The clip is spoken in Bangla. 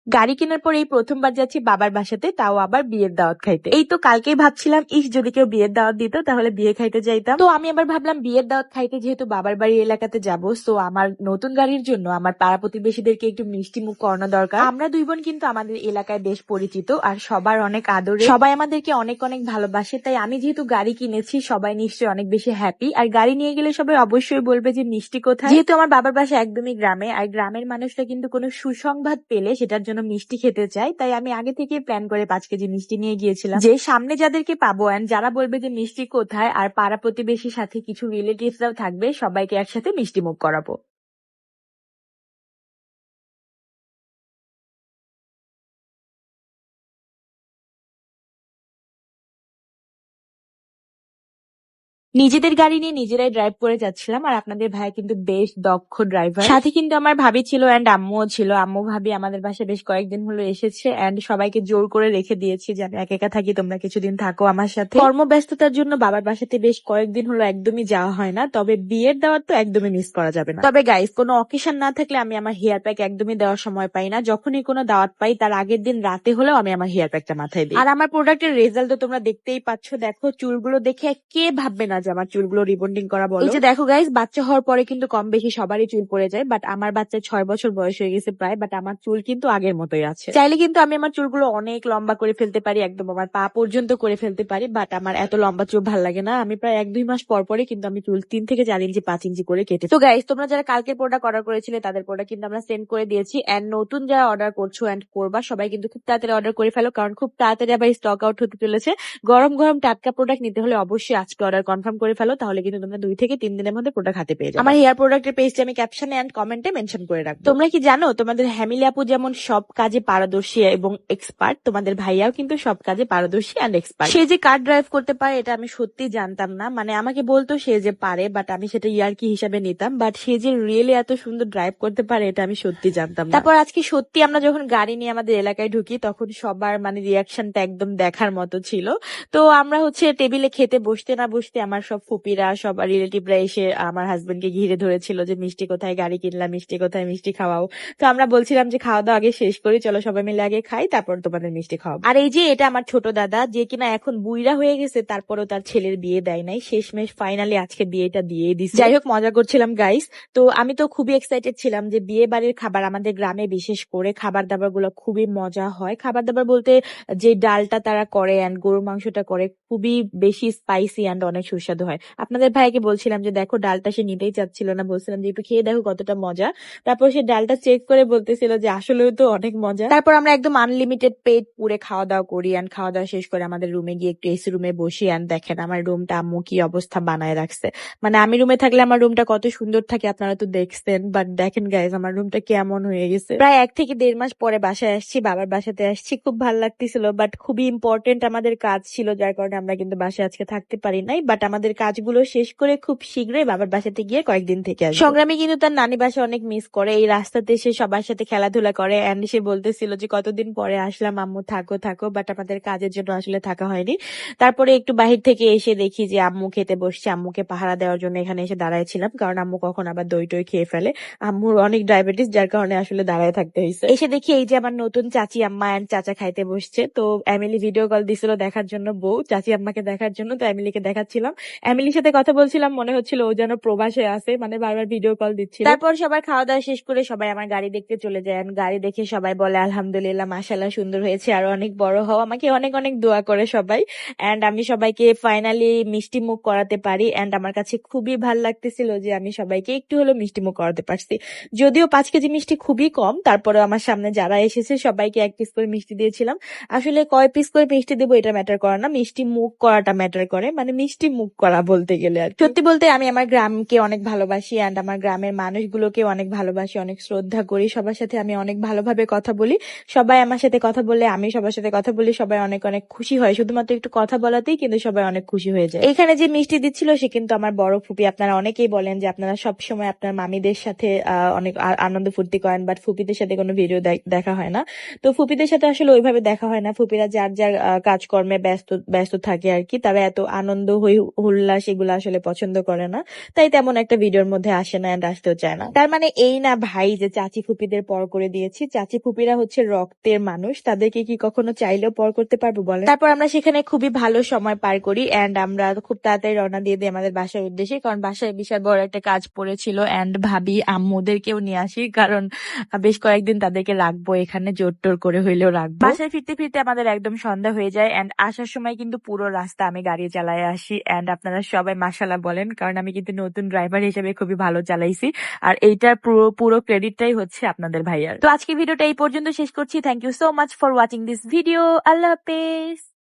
গাড়ি কেনার পর এই প্রথমবার যাচ্ছি বাবার বাসাতে, তাও আবার বিয়ের দাওয়াত খাইতে। এই তো কালকেই ভাবছিলাম যদি কেউ বিয়ের দাওয়াত দিত তাহলে বিয়ে খাইতে যাইতাম। তো আমি আবার ভাবলাম বিয়ের দাওয়াত খাইতে যেহেতু বাবার বাড়ির এলাকাতে যাবো, সো আমার নতুন গাড়ির জন্য আমার পাড়া প্রতিবেশীদেরকে একটু মিষ্টি মুখ করানো দরকার। আমরা দুই বোন কিন্তু আমাদের এলাকায় বেশ পরিচিত আর সবার অনেক আদরে, সবাই আমাদেরকে অনেক অনেক ভালোবাসে। তাই আমি যেহেতু গাড়ি কিনেছি সবাই নিশ্চয়ই অনেক বেশি হ্যাপি। আর গাড়ি নিয়ে গেলে সবাই অবশ্যই বলবে যে মিষ্টি কোথায়। যেহেতু আমার বাবার বাসা একদমই গ্রামে, আর গ্রামের মানুষরা কিন্তু কোনো সুসংবাদ পেলে সেটার জন্য মিষ্টি খেতে চাই। তাই আমি আগে থেকে প্ল্যান করে 5 কেজি মিষ্টি নিয়ে গিয়েছিলাম, যে সামনে যাদেরকে পাবো এন্ড যারা বলবে যে মিষ্টি কোথায়, আর পাড়া প্রতিবেশীর সাথে কিছু রিলেটিভসরাও থাকবে, সবাইকে একসাথে মিষ্টি মুখ করাবো। নিজেদের গাড়ি নিয়ে নিজেরাই ড্রাইভ করে যাচ্ছিলাম, আর আপনাদের ভাই কিন্তু বেশ দক্ষ ড্রাইভার। সাথে কিন্তু আমার ভাবি ছিল এন্ড আম্মুও ছিল। আম্মু ভাবি আমাদের বাসায় বেশ কয়েকদিন হলো এসেছে এন্ড সবাইকে জোর করে রেখে দিয়েছি যে আমি একা একা থাকি, তোমরা কিছুদিন থাকো আমার সাথে। কর্মব্যস্ততার জন্য বাবার বাসাতে বেশ কয়েকদিন হলো একদমই যাওয়া হয় না, তবে বিয়ের দাওয়াত তো একদমই মিস করা যাবে না। তবে গাইস, কোনো অকেশন না থাকলে আমি আমার হেয়ার প্যাক একদমই দেওয়ার সময় পাই না। যখনই কোনো দাওয়াত পাই তার আগের দিন রাতে হলেও আমি আমার হেয়ার প্যাকটা মাথায় দিই। আর আমার প্রোডাক্টের রেজাল্ট তো তোমরা দেখতেই পাচ্ছ। দেখো চুলগুলো দেখে কে ভাববে না যে আমার চুলগুলো রিবন্ডিং করা বলো। এই যে দেখো গাইস, বাচ্চা হওয়ার পরে কিন্তু কম বেশি সবারই চুল পড়ে যায়, বাট আমার বাচ্চা 6 বছর বয়স হয়ে গেছে প্রায়, বাট আমার চুল কিন্তু আগের মতোই আছে। চাইলে কিন্তু আমি আমার চুলগুলো অনেক লম্বা করে ফেলতে পারি, একদম আমার পা পর্যন্ত করে ফেলতে পারি, বাট আমার এত লম্বা চুল ভালো লাগে না। আমি প্রায় 1-2 মাস পর পরে কিন্তু আমি চুল 3 থেকে 4 ইঞ্চি 5 ইঞ্চি করে কেটে। তো গাইস, তোমরা যারা কালকে প্রোডাক্ট অর্ডার করেছিলে তাদের প্রোডাক্ট কিন্তু আমরা সেন্ড করে দিয়েছি। এন্ড নতুন যারা অর্ডার করছো এন্ড করবা, সবাই কিন্তু খুব তাড়াতাড়ি অর্ডার করে ফেলো, কারণ খুব তাড়াতাড়ি আবার স্টক আউট হতে চলেছে। গরম গরম টাটকা প্রোডাক্ট নিতে হলে অবশ্যই আজকে অর্ডার কনফার্ম করে ফেলো, তাহলে কিন্তু তোমরা 2 থেকে 3 দিনের মধ্যে প্রোডাক্ট হাতে পেয়ে যাবে। আমার হেয়ার প্রোডাক্টের পেজটি আমি ক্যাপশনে এন্ড কমেন্টে মেনশন করে রাখবো। তোমরা কি জানো তোমাদের হ্যামিলি আপু যেমন সব কাজে পারদর্শী এবং এক্সপার্ট, তোমাদের ভাইয়াও কিন্তু সব কাজে পারদর্শী এন্ড এক্সপার্ট। সে যে কার ড্রাইভ করতে পারে এটা আমি সত্যি জানতাম না, মানে আমাকে বলতো সে যে পারে, বাট আমি সেটা ইয়ার্কি হিসাবে নিতাম, বাট সে যে রিয়েলি এত সুন্দর ড্রাইভ করতে পারে এটা আমি সত্যি জানতাম না। তারপর আজকে সত্যি আমরা যখন গাড়ি নিয়ে আমাদের এলাকায় ঢুকি তখন সবার মানে রিয়াকশনটা একদম দেখার মতো ছিল। তো আমরা হচ্ছে টেবিলে খেতে বসতে না বসতে আমার সব ফুপিরা সব রিলেটিভরা এসে আমার হাজবেন্ডকে ঘিরে ধরেছিল যে মিষ্টি কোথায়, গাড়ি কিনলাম, মিষ্টি কোথায়, মিষ্টি খাওয়াও। তো আমরা বলছিলাম যে খাওয়া দাওয়া আগে শেষ করি, চলো সবাই মিলে আগে খাই, তারপর তোমাদের মিষ্টি খাওয়াবো। আর এই যে এটা আমার ছোট দাদা, যে কিনা এখন বুইড়া হয়ে গেছে, তারপরেও তার ছেলের বিয়ে দেয় নাই, শেষমেশ ফাইনালি আজকে বিয়েটা দিয়ে দিচ্ছে। যাই হোক, মজা করছিলাম গাইস। তো আমি তো খুবই এক্সাইটেড ছিলাম যে বিয়ে বাড়ির খাবার, আমাদের গ্রামে বিশেষ করে খাবার দাবার গুলো খুবই মজা হয়। খাবার দাবার বলতে যে ডালটা তারা করে এন্ড গরুর মাংসটা করে খুবই বেশি স্পাইসি এন্ড অনেক সুস্বাদু হয়। আপনাদের ভাইকে বলছিলাম যে দেখো ডালটা সে নিতেই চাচ্ছিল না, বলছিলাম যে একটু খেয়ে দেখো কতটা মজা। তারপর সে ডালটা চেক করে বলতেছিল যে আসলেও তো অনেক মজা। তারপর আমরা একদম আনলিমিটেড পেট পুরে খাওয়া দাওয়া করি এন্ড খাওয়া দাওয়া শেষ করে আমাদের রুমে গিয়ে একটু এসি রুমে বসি। এন্ড দেখেন আমার রুমটা আম্মু কি অবস্থা বানায় রাখছে। মানে আমি রুমে থাকলে আমার রুমটা কত সুন্দর থাকে আপনারা তো দেখছেন, বাট দেখেন গাইজ আমার রুমটা কেমন হয়ে গেছে। প্রায় 1 থেকে 1.5 মাস পরে বাসায় আসছি, বাবার বাসাতে আসছি, খুব ভালো লাগতেছিল, বাট খুবই ইম্পর্টেন্ট আমাদের কাজ ছিল, যার কারণে আমরা কিন্তু বাসায় আজকে থাকতে পারি নাই। বাট আমাদের কাজগুলো শেষ করে খুব শীঘ্রই বাবার বাসাতে গিয়ে কয়েকদিন থেকে আসবো। সংগ্রামী কিন্তু তার নানি বাসা অনেক মিস করে, এই রাস্তাতে সে সবার সাথে খেলাধুলা করে এন্ড সে বলতেছিল যে কতদিন পরে আসলাম আম্মু, থাকো থাকো, বাট আমাদের কাজের জন্য আসলে থাকা হয়নি। তারপরে একটু বাহির থেকে এসে দেখি যে আম্মু খেতে বসছে, আম্মুকে পাহারা দেওয়ার জন্য এখানে এসে দাঁড়াইছিলাম, কারণ আম্মু কখন আবার দই টই খেয়ে ফেলে। আম্মুর অনেক ডায়াবেটিস, যার কারণে আসলে দাঁড়ায় থাকতে হয়েছে। এসে দেখি এই যে আমার নতুন চাচি আম্মা এন্ড চাচা খাইতে বসছে। তো এমিলি ভিডিও কল দিছিল দেখার জন্য, বউ চাচি আম্মাকে দেখার জন্য, তো এমিলিকে দেখাচ্ছিলাম। এমিলির সাথে কথা বলছিলাম, মনে হচ্ছিল ও যেন প্রবাসে আছে, মানে বারবার ভিডিও কল দিচ্ছিল। তারপর সবার খাওয়া দাওয়া শেষ করে সবাই আমার গাড়ি দেখতে চলে যায়। গাড়ি দেখে সবাই বলে আলহামদুলিল্লাহ, মাশাআল্লাহ, সুন্দর হয়েছে, আরো অনেক বড় হও। আমাকে অনেক অনেক দোয়া করে সবাই। এন্ড আমি সবাইকে ফাইনালি মিষ্টি মুখ করাতে পারি এন্ড আমার কাছে খুবই ভাল লাগতেছিল যে আমি সবাইকে একটু হলো মিষ্টি মুখ করাতে পারছি। যদিও 5 কেজি মিষ্টি খুবই কম, তারপরে আমার সামনে যারা এসেছে সবাইকে 1 পিস করে মিষ্টি দিয়েছিলাম। আসলে কয় পিস করে মিষ্টি দেবো এটা ম্যাটার করে না, মিষ্টি মুখ করাটা ম্যাটার করে, মানে মিষ্টি মুখ করা বলতে গেলে। আর সত্যি বলতে আমি আমার গ্রামকে অনেক ভালোবাসি এন্ড আমার গ্রামের মানুষগুলোকে অনেক ভালোবাসি, অনেক শ্রদ্ধা করি, সবার সাথে আমি অনেক ভালোভাবে কথা বলি। সবাই আমার সাথে কথা বলে, আমি সবার সাথে কথা বলি, সবাই অনেক অনেক খুশি হয়, শুধুমাত্র একটু কথা বলাতেই কিন্তু সবাই অনেক খুশি হয়ে যায়। এখানে যে মিষ্টি দিচ্ছিল সে কিন্তু আমার বড় ফুপি। আপনারা অনেকেই বলেন যে আপনারা সবসময় আপনার মামিদের সাথে অনেক আনন্দ ফুর্তি করেন, বাট ফুপিদের সাথে কোনো ভিডিও দেখা হয় না। তো ফুপিদের সাথে আসলে ওইভাবে দেখা হয় না, ফুপিরা যার যার কাজকর্মে ব্যস্ত ব্যস্ত থাকে আর কি, তারা এত আনন্দ হুল্লাস এগুলো আসলে পছন্দ করে না, তাই তেমন একটা ভিডিওর মধ্যে আসে না এন্ড আসতেও চায় না। তার মানে এই না ভাই যে চাচি ফুপিদের পর করে দিয়েছি। চাচি ফুপিরা হচ্ছে রক্তের মানুষ, তাদেরকে কি কখনো চাইলেও পর করতে পারবো বলেন? তারপর আমরা সেখানে খুবই ভালো সময় পার করি এন্ড আমরা খুব তাড়াতাড়ি রওনা দিয়ে দিই আমাদের বাসার উদ্দেশ্যে, কারণ বাসায় বিশাল বড় একটা কাজ পড়েছিল এন্ড ভাবি আম্মুদেরকেও নিয়ে আসি, কারণ বেশ কয়েকদিন তাদেরকে রাখবো এখানে, জোর টোর করে হইলেও রাখবো। বাসায় ফিরতে ফিরতে আমাদের একদম সন্ধ্যা হয়ে যায় এন্ড আসার সময় কিন্তু পুরো রাস্তা আমি গাড়ি চালায় আসি এন্ড আপনারা সবাই মাশাআল্লাহ বলেন, কারণ আমি কিন্তু নতুন ড্রাইভার হিসেবে খুবই ভালো চালাইছি। আর এইটার পুরো পুরো ক্রেডিটটাই হচ্ছে আপনাদের ভাইয়ার। তো আজকে ভিডিওটা এই পর্যন্ত শেষ করছি। Thank you so much for watching this video. আল্লাহ হাফেজ।